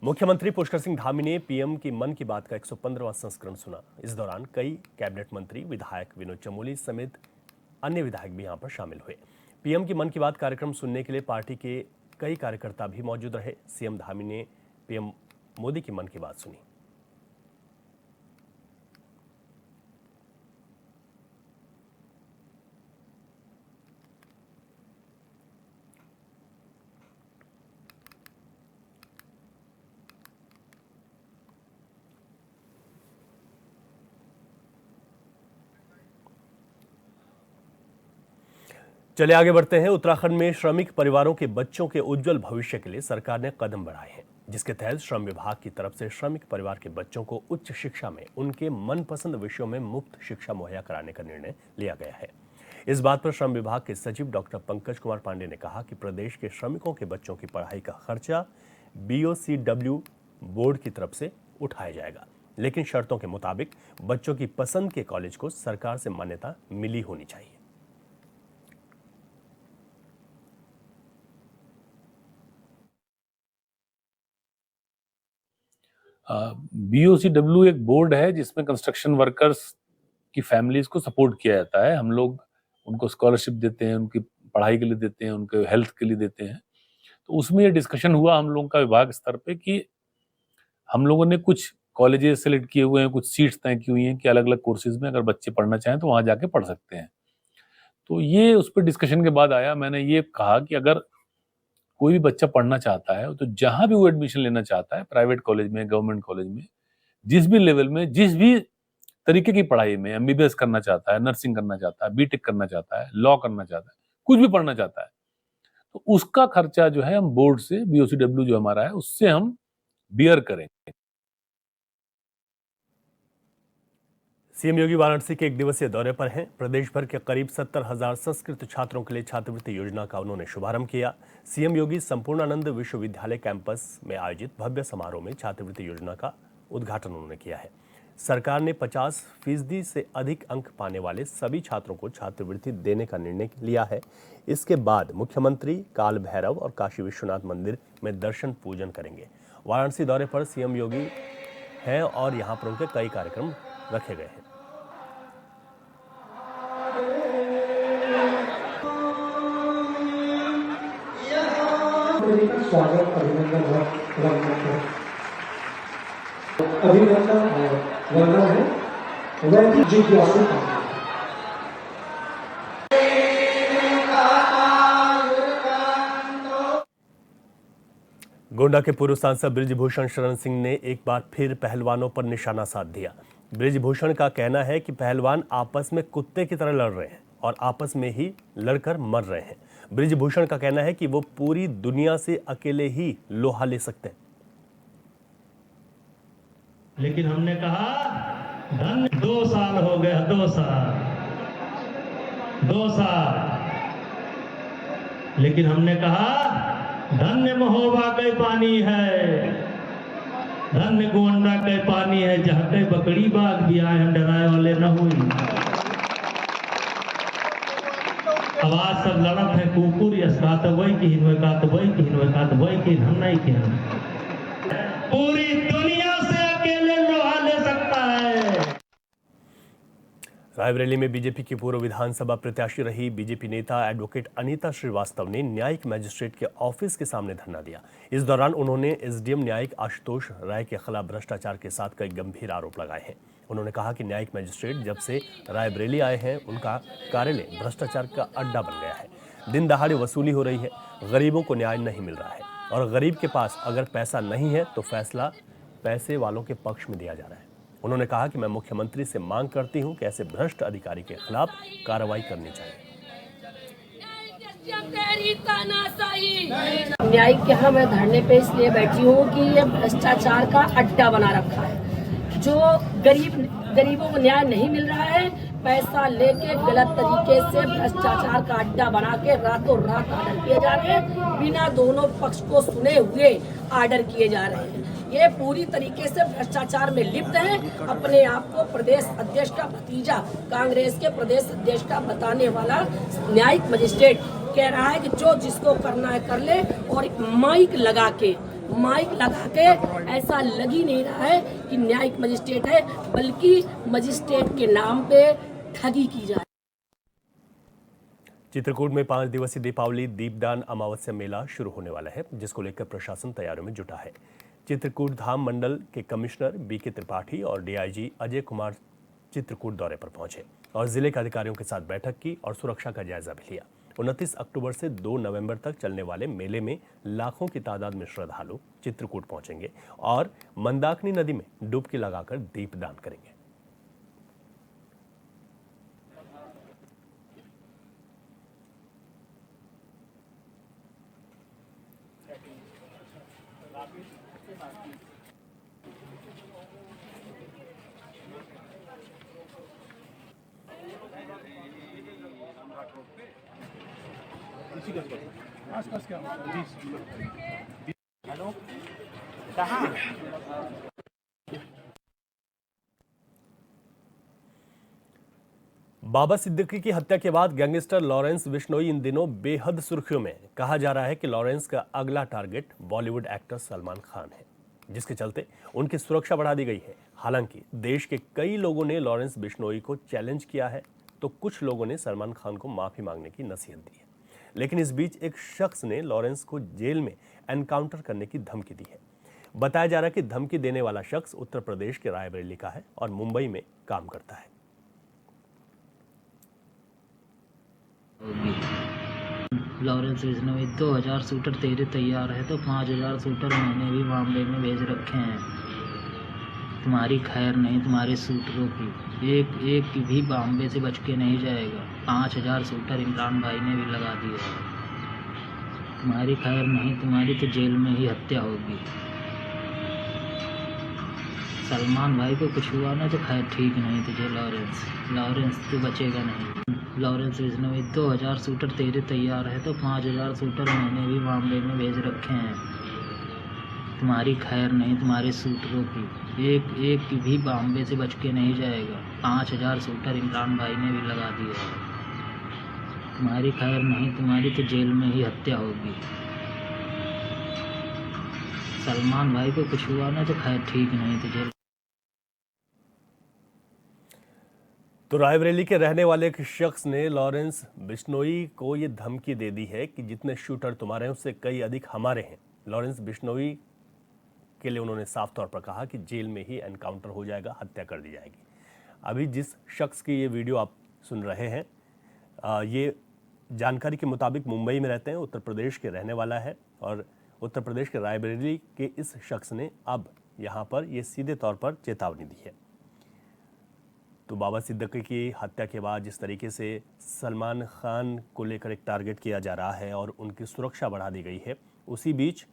मुख्यमंत्री पुष्कर सिंह धामी ने पीएम की मन की बात का 115वां संस्करण सुना। इस दौरान कई कैबिनेट मंत्री, विधायक विनोद चमोली समेत अन्य विधायक भी यहां पर शामिल हुए। पीएम की मन की बात कार्यक्रम सुनने के लिए पार्टी के कई कार्यकर्ता भी मौजूद रहे। सीएम धामी ने पीएम मोदी की मन की बात सुनी। चलिए आगे बढ़ते हैं। उत्तराखंड में श्रमिक परिवारों के बच्चों के उज्जवल भविष्य के लिए सरकार ने कदम बढ़ाए हैं, जिसके तहत श्रम विभाग की तरफ से श्रमिक परिवार के बच्चों को उच्च शिक्षा में उनके मनपसंद विषयों में मुफ्त शिक्षा मुहैया कराने का निर्णय लिया गया है। इस बात पर श्रम विभाग के सचिव डॉक्टर पंकज कुमार पांडे ने कहा कि प्रदेश के श्रमिकों के बच्चों की पढ़ाई का खर्चा BOCW बोर्ड की तरफ से उठाया जाएगा, लेकिन शर्तों के मुताबिक बच्चों की पसंद के कॉलेज को सरकार से मान्यता मिली होनी चाहिए। BOCW एक बोर्ड है जिसमें कंस्ट्रक्शन वर्कर्स की फैमिलीज को सपोर्ट किया जाता है। हम लोग उनको स्कॉलरशिप देते हैं, उनकी पढ़ाई के लिए देते हैं, उनके हेल्थ के लिए देते हैं। तो उसमें ये डिस्कशन हुआ हम लोगों का विभाग स्तर पे कि हम लोगों ने कुछ कॉलेजेस सेलेक्ट किए हुए हैं, कुछ सीट्स तय की हुई हैं कि अलग अलग कोर्सेज में अगर बच्चे पढ़ना चाहें तो वहाँ जाके पढ़ सकते हैं। तो ये उस पर डिस्कशन के बाद आया, मैंने ये कहा कि अगर कोई भी बच्चा पढ़ना चाहता है तो जहां भी वो एडमिशन लेना चाहता है, प्राइवेट कॉलेज में, गवर्नमेंट कॉलेज में, जिस भी लेवल में, जिस भी तरीके की पढ़ाई में, MBBS करना चाहता है, नर्सिंग करना चाहता है, BTech करना चाहता है, लॉ करना चाहता है, कुछ भी पढ़ना चाहता है, तो उसका खर्चा जो है हम बोर्ड से, BOCW जो हमारा है, उससे हम बियर करेंगे। सीएम योगी वाराणसी के 1 दिवसीय दौरे पर हैं। प्रदेश भर के करीब 70,000 संस्कृत छात्रों के लिए छात्रवृत्ति योजना का उन्होंने शुभारंभ किया। सीएम योगी संपूर्णानंद विश्वविद्यालय कैंपस में आयोजित भव्य समारोह में छात्रवृत्ति योजना का उद्घाटन उन्होंने किया है। सरकार ने 50% से अधिक अंक पाने वाले सभी छात्रों को छात्रवृत्ति देने का निर्णय लिया है। इसके बाद मुख्यमंत्री काल भैरव और काशी विश्वनाथ मंदिर में दर्शन पूजन करेंगे। वाराणसी दौरे पर सीएम योगी हैं और यहाँ पर उनके कई कार्यक्रम रखे गए हैं। स्वागत, अभिनंदन वंदन है वैदिक जिज्ञासु। गोंडा के पूर्व सांसद बृजभूषण शरण सिंह ने एक बार फिर पहलवानों पर निशाना साध दिया। बृजभूषण का कहना है कि पहलवान आपस में कुत्ते की तरह लड़ रहे हैं और आपस में ही लड़कर मर रहे हैं। बृजभूषण का कहना है कि वो पूरी दुनिया से अकेले ही लोहा ले सकते हैं, लेकिन हमने कहा धन 2 साल हो गया, 2 साल, लेकिन हमने कहा धन्य महोबा के पानी है, धन्य गोंडा के पानी है, जहाँ के बकरी बाग भी आए हम डराए वाले न हुई। आवाज सब लड़त है कुकुर यसकात वही की हिनवकात वही की हिनवकात वही की हम नहीं की हम पूरी दुनिया से अकेले लोहा ले सकता है। रायबरेली में बीजेपी की पूर्व विधानसभा प्रत्याशी रही बीजेपी नेता एडवोकेट अनीता श्रीवास्तव ने न्यायिक मैजिस्ट्रेट के ऑफिस के सामने धरना दिया। इस दौरान उन्होंने SDM न्यायिक आशुतोष राय के खिलाफ भ्रष्टाचार के साथ कई गंभीर आरोप लगाए हैं। उन्होंने कहा कि न्यायिक मैजिस्ट्रेट जब से रायबरेली आए हैं उनका कार्यालय भ्रष्टाचार का अड्डा बन गया है। दिन दहाड़े वसूली हो रही है, गरीबों को न्याय नहीं मिल रहा है और गरीब के पास अगर पैसा नहीं है तो फैसला पैसे वालों के पक्ष में दिया जा रहा है। उन्होंने कहा कि मैं मुख्यमंत्री से मांग करती हूं कि ऐसे भ्रष्ट अधिकारी के खिलाफ कार्रवाई करनी चाहिए। न्यायिक के यहाँ मैं धरने पे इसलिए बैठी हूँ कि ये भ्रष्टाचार का अड्डा बना रखा है। जो गरीबों को न्याय नहीं मिल रहा है, पैसा लेके गलत तरीके से भ्रष्टाचार का अड्डा बना के रातों रात आर्डर किए जा रहे हैं, बिना दोनों पक्ष को सुने हुए आर्डर किए जा रहे हैं। ये पूरी तरीके से भ्रष्टाचार में लिप्त है। अपने आप को प्रदेश अध्यक्ष का भतीजा, कांग्रेस के प्रदेश अध्यक्ष का बताने वाला न्यायिक मजिस्ट्रेट कह रहा है कि जो जिसको करना है कर ले, और एक माइक लगा के माइक लगा के ऐसा लग ही नहीं रहा है कि न्यायिक मजिस्ट्रेट है, बल्कि मजिस्ट्रेट के नाम पे ठगी की जाए। चित्रकूट में 5 दिवसीय दीपावली दीपदान अमावस्या मेला शुरू होने वाला है, जिसको लेकर प्रशासन तैयारियों में जुटा है। चित्रकूट धाम मंडल के कमिश्नर बीके त्रिपाठी और डीआईजी अजय कुमार चित्रकूट दौरे पर पहुंचे और जिले के अधिकारियों के साथ बैठक की और सुरक्षा का जायजा भी लिया। 29 अक्टूबर से 2 नवंबर तक चलने वाले मेले में लाखों की तादाद में श्रद्धालु चित्रकूट पहुंचेंगे और मंदाकिनी नदी में डुबकी लगाकर दीपदान करेंगे। बाबा सिद्दीकी की हत्या के बाद गैंगस्टर लॉरेंस बिश्नोई इन दिनों बेहद सुर्खियों में। कहा जा रहा है कि लॉरेंस का अगला टारगेट बॉलीवुड एक्टर सलमान खान है, जिसके चलते उनकी सुरक्षा बढ़ा दी गई है। हालांकि देश के कई लोगों ने लॉरेंस बिश्नोई को चैलेंज किया है, तो कुछ लोगों ने सलमान खान को माफी मांगने की नसीहत दी है। लेकिन इस बीच एक शख्स ने लॉरेंस को जेल में एनकाउंटर करने की धमकी दी है। बताया जा रहा है कि धमकी देने वाला शख्स उत्तर प्रदेश के रायबरेली का है और मुंबई में काम करता है। लॉरेंस बिश्नोई 2000 शूटर तेरे तैयार है, तो 5000 शूटर मैंने भी बॉम्बे में भेज रखे हैं। तुम्हारी खैर नहीं, तुम्हारे शूटरों की एक भी बॉम्बे से बच के नहीं जाएगा। 5000 शूटर इमरान भाई ने भी लगा दिए हैं। तुम्हारी खैर नहीं, तुम्हारी तो जेल में ही हत्या होगी। सलमान भाई को कुछ हुआ ना तो खैर ठीक नहीं तुझे लॉरेंस तू बचेगा नहीं। लॉरेंस बिश्नोई 2000 शूटर तेरे तैयार है, तो 5000 शूटर मैंने भी बॉम्बे में भेज रखे हैं। तुम्हारी खैर नहीं, तुम्हारे शूटरों की एक भी बॉम्बे से बच के नहीं जाएगा। 5000 शूटर इमरान भाई ने भी लगा दिए हैं। तुम्हारी खैर नहीं, तुम्हारी तो जेल में ही हत्या होगी। सलमान भाई को कुछ हुआ ना तो खैर ठीक नहीं तुझे। तो रायबरेली के रहने वाले एक शख्स ने लॉरेंस बिश्नोई को ये धमकी दे दी है कि जितने शूटर तुम्हारे हैं उससे कई अधिक हमारे हैं। लॉरेंस बिश्नोई के लिए उन्होंने साफ तौर पर कहा कि जेल में ही एनकाउंटर हो जाएगा, हत्या कर दी जाएगी। अभी जिस शख्स की ये वीडियो आप सुन रहे हैं, ये जानकारी के मुताबिक मुंबई में रहते हैं, उत्तर प्रदेश के रहने वाला है और उत्तर प्रदेश के रायबरेली के इस शख्स ने अब यहाँ पर ये सीधे तौर पर चेतावनी दी है। तो बाबा सिद्दीकी की हत्या के बाद जिस तरीके से सलमान खान को लेकर एक टारगेट किया जा रहा है और उनकी सुरक्षा बढ़ा दी गई है, उसी बीच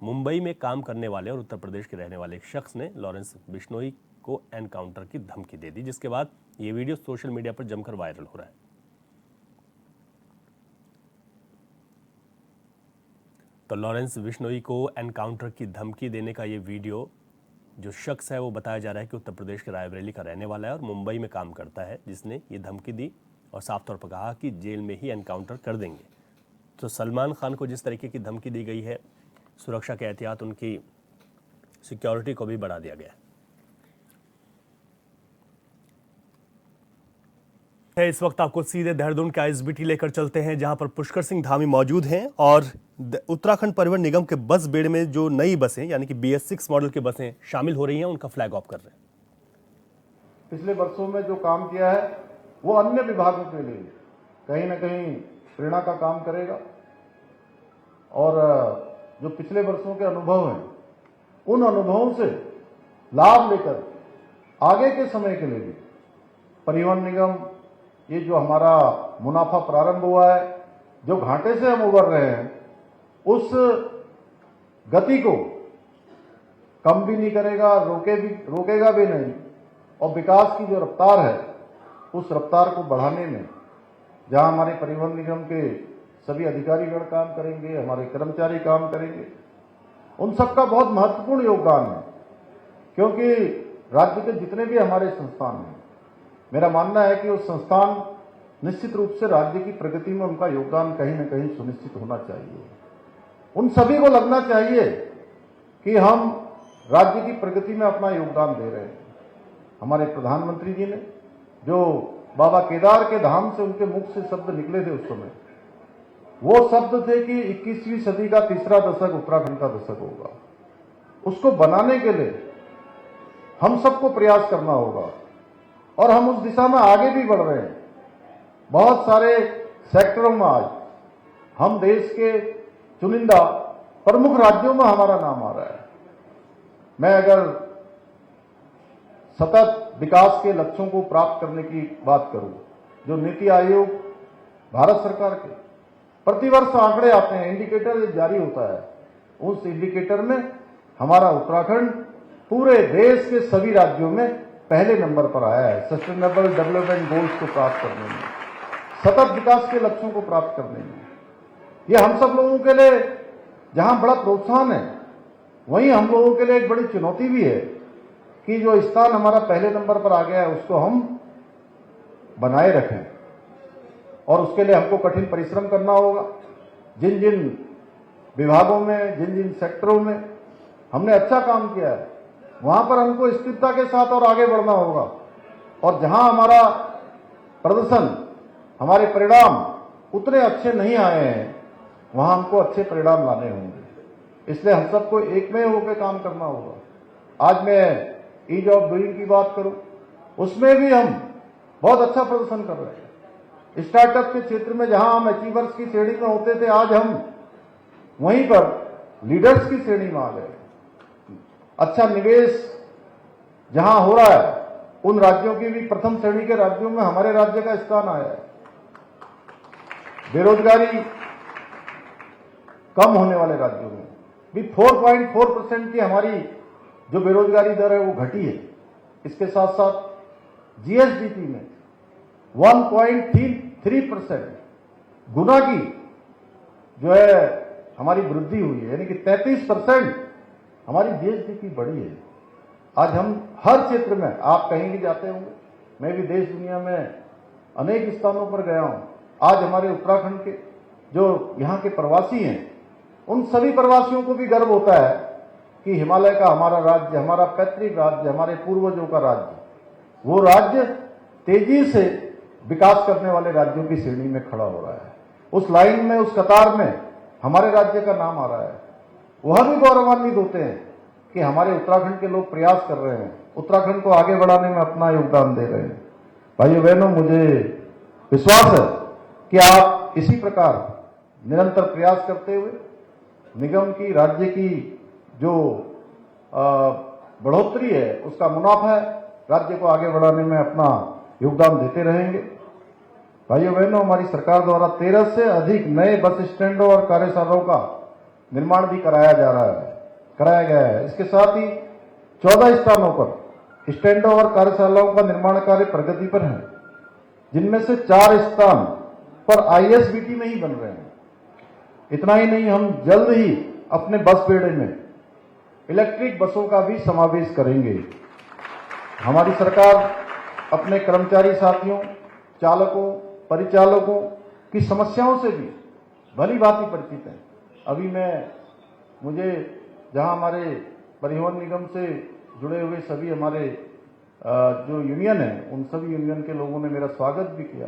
मुंबई में काम करने वाले और उत्तर प्रदेश के रहने वाले एक शख्स ने लॉरेंस बिश्नोई को एनकाउंटर की धमकी दे दी, जिसके बाद ये वीडियो सोशल मीडिया पर जमकर वायरल हो रहा है। तो लॉरेंस बिश्नोई को एनकाउंटर की धमकी देने का ये वीडियो जो शख्स है वो बताया जा रहा है कि उत्तर प्रदेश के रायबरेली का रहने वाला है और मुंबई में काम करता है, जिसने ये धमकी दी और साफ तौर पर कहा कि जेल में ही एनकाउंटर कर देंगे। तो सलमान खान को जिस तरीके की धमकी दी गई है, सुरक्षा के एहतियात, उनकी सिक्योरिटी को भी बढ़ा दिया गया है। इस वक्त आपको सीधे देहरादून का एसबीटी लेकर चलते हैं, जहां पर पुष्कर सिंह धामी मौजूद हैं और उत्तराखंड परिवहन निगम के बस बेड़े में जो नई बसें यानी कि BS6 मॉडल की बसें शामिल हो रही हैं, उनका फ्लैग ऑफ कर रहे हैं। पिछले वर्षों में जो काम किया है वो अन्य विभागों के लिए कहीं ना कहीं प्रेरणा का काम करेगा और जो पिछले वर्षों के अनुभव हैं उन अनुभवों से लाभ लेकर आगे के समय के लिए भी परिवहन निगम, ये जो हमारा मुनाफा प्रारंभ हुआ है, जो घाटे से हम उबर रहे हैं, उस गति को कम भी नहीं करेगा, रोकेगा भी नहीं और विकास की जो रफ्तार है उस रफ्तार को बढ़ाने में जहां हमारे परिवहन निगम के सभी अधिकारीगण काम करेंगे, हमारे कर्मचारी काम करेंगे, उन सबका बहुत महत्वपूर्ण योगदान है। क्योंकि राज्य के जितने भी हमारे संस्थान हैं, मेरा मानना है कि वो संस्थान निश्चित रूप से राज्य की प्रगति में उनका योगदान कहीं न कहीं सुनिश्चित होना चाहिए। उन सभी को लगना चाहिए कि हम राज्य की प्रगति में अपना योगदान दे रहे हैं। हमारे प्रधानमंत्री जी ने जो बाबा केदार के धाम से उनके मुख से शब्द निकले थे उस समय, वो शब्द थे कि 21वीं सदी का तीसरा दशक उत्तराखंड का दशक होगा। उसको बनाने के लिए हम सबको प्रयास करना होगा और हम उस दिशा में आगे भी बढ़ रहे हैं। बहुत सारे सेक्टरों में आज हम देश के चुनिंदा प्रमुख राज्यों में हमारा नाम आ रहा है। मैं अगर सतत विकास के लक्ष्यों को प्राप्त करने की बात करूं, जो नीति आयोग भारत सरकार के प्रतिवर्ष आंकड़े आते हैं, इंडिकेटर जारी होता है, उस इंडिकेटर में हमारा उत्तराखंड पूरे देश के सभी राज्यों में पहले नंबर पर आया है। सस्टेनेबल डेवलपमेंट गोल्स को प्राप्त करने में, सतत विकास के लक्ष्यों को प्राप्त करने में, यह हम सब लोगों के लिए जहां बड़ा प्रोत्साहन है, वहीं हम लोगों के लिए एक बड़ी चुनौती भी है कि जो स्थान हमारा पहले नंबर पर आ गया है उसको हम बनाए रखें। और उसके लिए हमको कठिन परिश्रम करना होगा। जिन जिन विभागों में, जिन जिन सेक्टरों में हमने अच्छा काम किया है, वहां पर हमको स्थिरता के साथ और आगे बढ़ना होगा। और जहां हमारा प्रदर्शन, हमारे परिणाम उतने अच्छे नहीं आए हैं, वहां हमको अच्छे परिणाम लाने होंगे। इसलिए हम सबको एक में होकर काम करना होगा। आज मैं ईज ऑफ डूइंग की बात करूं, उसमें भी हम बहुत अच्छा प्रदर्शन कर रहे हैं। स्टार्टअप के क्षेत्र में जहां हम अचीवर्स की श्रेणी में होते थे, आज हम वहीं पर लीडर्स की श्रेणी में आ गए। अच्छा निवेश जहां हो रहा है, उन राज्यों की भी प्रथम श्रेणी के राज्यों में हमारे राज्य का स्थान आया है। बेरोजगारी कम होने वाले राज्यों में भी 4.4% की हमारी जो बेरोजगारी दर है वो घटी है। इसके साथ साथ जीएसडीपी में 1.3% गुना की जो है हमारी वृद्धि हुई है, यानी कि 33% हमारी जीएसडीपी बढ़ी है। आज हम हर क्षेत्र में, आप कहीं भी जाते होंगे, मैं भी देश दुनिया में अनेक स्थानों पर गया हूं, आज हमारे उत्तराखंड के जो यहाँ के प्रवासी हैं, उन सभी प्रवासियों को भी गर्व होता है कि हिमालय का हमारा राज्य, हमारा पैतृक राज्य, हमारे पूर्वजों का राज्य, वो राज्य तेजी से विकास करने वाले राज्यों की श्रेणी में खड़ा हो रहा है। उस लाइन में, उस कतार में हमारे राज्य का नाम आ रहा है। वह भी गौरवान्वित होते हैं कि हमारे उत्तराखंड के लोग प्रयास कर रहे हैं, उत्तराखंड को आगे बढ़ाने में अपना योगदान दे रहे हैं। भाइयों बहनों, मुझे विश्वास है कि आप इसी प्रकार निरंतर प्रयास करते हुए निगम की, राज्य की जो बढ़ोतरी है, उसका मुनाफा है, राज्य को आगे बढ़ाने में अपना योगदान देते रहेंगे। भाइयों बहनों, हमारी सरकार द्वारा 13 से अधिक नए बस स्टैंडों और कार्यशालाओं का निर्माण भी कराया गया है। इसके साथ ही 14 स्थानों पर स्टैंडों और कार्यशालाओं का निर्माण कार्य प्रगति पर है, जिनमें से 4 स्थान पर आईएसबीटी में ही बन रहे हैं। इतना ही नहीं, हम जल्द ही अपने बस बेड़े में इलेक्ट्रिक बसों का भी समावेश करेंगे। हमारी सरकार अपने कर्मचारी साथियों, चालकों, परिचालकों की समस्याओं से भी भली भांति परिचित है। अभी मुझे जहां हमारे परिवहन निगम से जुड़े हुए सभी हमारे जो यूनियन है, उन सभी यूनियन के लोगों ने मेरा स्वागत भी किया,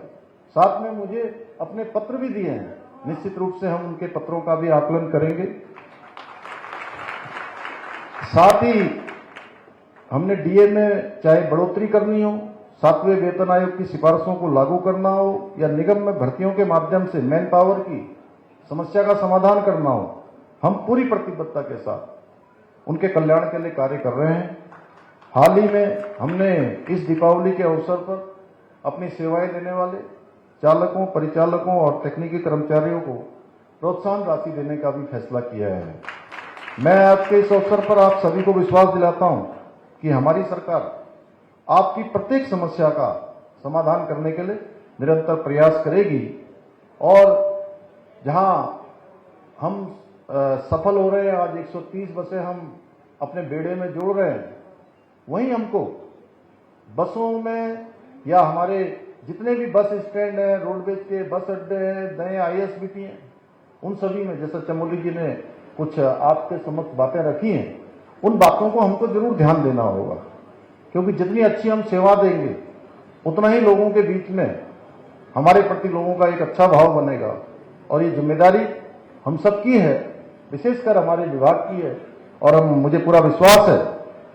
साथ में मुझे अपने पत्र भी दिए हैं। निश्चित रूप से हम उनके पत्रों का भी आकलन करेंगे। साथ ही हमने डीए में चाहे बढ़ोतरी करनी हो, 7वें वेतन आयोग की सिफारिशों को लागू करना हो, या निगम में भर्तियों के माध्यम से मैन पावर की समस्या का समाधान करना हो, हम पूरी प्रतिबद्धता के साथ उनके कल्याण के लिए कार्य कर रहे हैं। हाल ही में हमने इस दीपावली के अवसर पर अपनी सेवाएं देने वाले चालकों, परिचालकों और तकनीकी कर्मचारियों को प्रोत्साहन राशि देने का भी फैसला किया है। मैं आज के इस अवसर पर आप सभी को विश्वास दिलाता हूं कि हमारी सरकार आपकी प्रत्येक समस्या का समाधान करने के लिए निरंतर प्रयास करेगी। और जहां हम सफल हो रहे हैं, आज 130 बसें हम अपने बेड़े में जोड़ रहे हैं, वहीं हमको बसों में या हमारे जितने भी बस स्टैंड हैं, रोडवेज के बस अड्डे हैं, नए आईएसबीटी हैं, उन सभी में, जैसा चमोली जी ने कुछ आपके समक्ष बातें रखी हैं, उन बातों को हमको जरूर ध्यान देना होगा, क्योंकि जितनी अच्छी हम सेवा देंगे उतना ही लोगों के बीच में हमारे प्रति लोगों का एक अच्छा भाव बनेगा। और ये जिम्मेदारी हम सबकी है, विशेषकर हमारे विभाग की है, और मुझे पूरा विश्वास है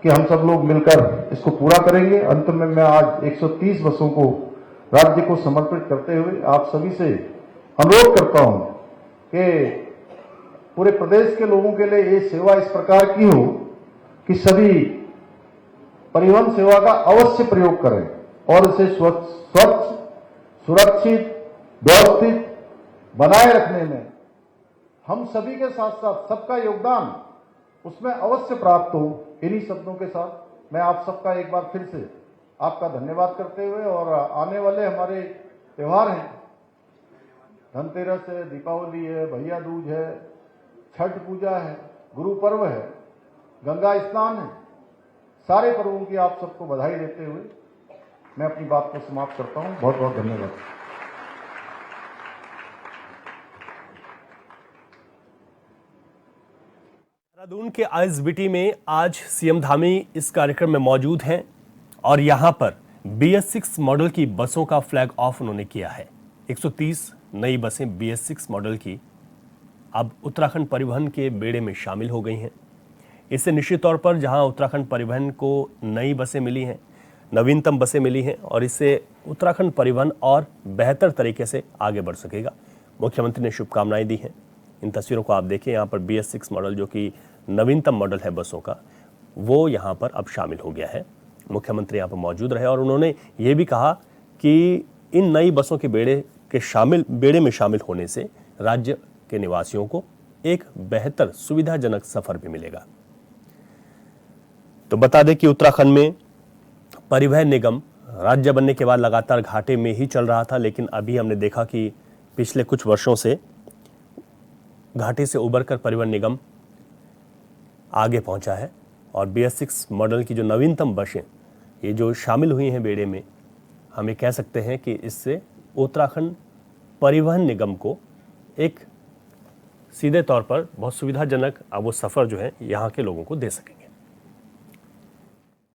कि हम सब लोग मिलकर इसको पूरा करेंगे। अंत में मैं आज 130 बसों को राज्य को समर्पित करते हुए आप सभी से अनुरोध करता हूं कि पूरे प्रदेश के लोगों के लिए ये सेवा इस प्रकार की हो कि सभी परिवहन सेवा का अवश्य प्रयोग करें और इसे स्वच्छ, सुरक्षित, व्यवस्थित बनाए रखने में हम सभी के साथ साथ सबका योगदान उसमें अवश्य प्राप्त हो। इन्हीं शब्दों के साथ मैं आप सबका एक बार फिर से आपका धन्यवाद करते हुए, और आने वाले हमारे त्योहार हैं, धनतेरस है, दीपावली है, भैया दूज है, छठ पूजा है, गुरु पर्व है, गंगा स्नान है, सारे पर्वों की आप सबको बधाई देते हुए मैं अपनी बात को समाप्त करता हूं। बहुत बहुत धन्यवाद। देहरादून के आईएसबीटी में आज सीएम धामी इस कार्यक्रम में मौजूद हैं और यहां पर BS6 मॉडल की बसों का फ्लैग ऑफ उन्होंने किया है। 130 नई बसें BS6 मॉडल की अब उत्तराखंड परिवहन के बेड़े में शामिल हो गई हैं। इससे निश्चित तौर पर जहां उत्तराखंड परिवहन को नई बसें मिली हैं, नवीनतम बसें मिली हैं, और इससे उत्तराखंड परिवहन और बेहतर तरीके से आगे बढ़ सकेगा। मुख्यमंत्री ने शुभकामनाएं दी हैं। इन तस्वीरों को आप देखें, यहाँ पर BS6 मॉडल जो कि नवीनतम मॉडल है बसों का, वो यहाँ पर अब शामिल हो गया है। मुख्यमंत्री यहाँ पर मौजूद रहे और उन्होंने ये भी कहा कि इन नई बसों के बेड़े में शामिल होने से राज्य के निवासियों को एक बेहतर सुविधाजनक सफर भी मिलेगा। तो बता दें कि उत्तराखंड में परिवहन निगम राज्य बनने के बाद लगातार घाटे में ही चल रहा था, लेकिन अभी हमने देखा कि पिछले कुछ वर्षों से घाटे से उबरकर परिवहन निगम आगे पहुंचा है और BS6 मॉडल की जो नवीनतम बसें ये जो शामिल हुई हैं बेड़े में, हमें कह सकते हैं कि इससे उत्तराखंड परिवहन निगम को एक सीधे तौर पर बहुत सुविधाजनक वो सफ़र जो है यहाँ के लोगों को दे सकेंगे।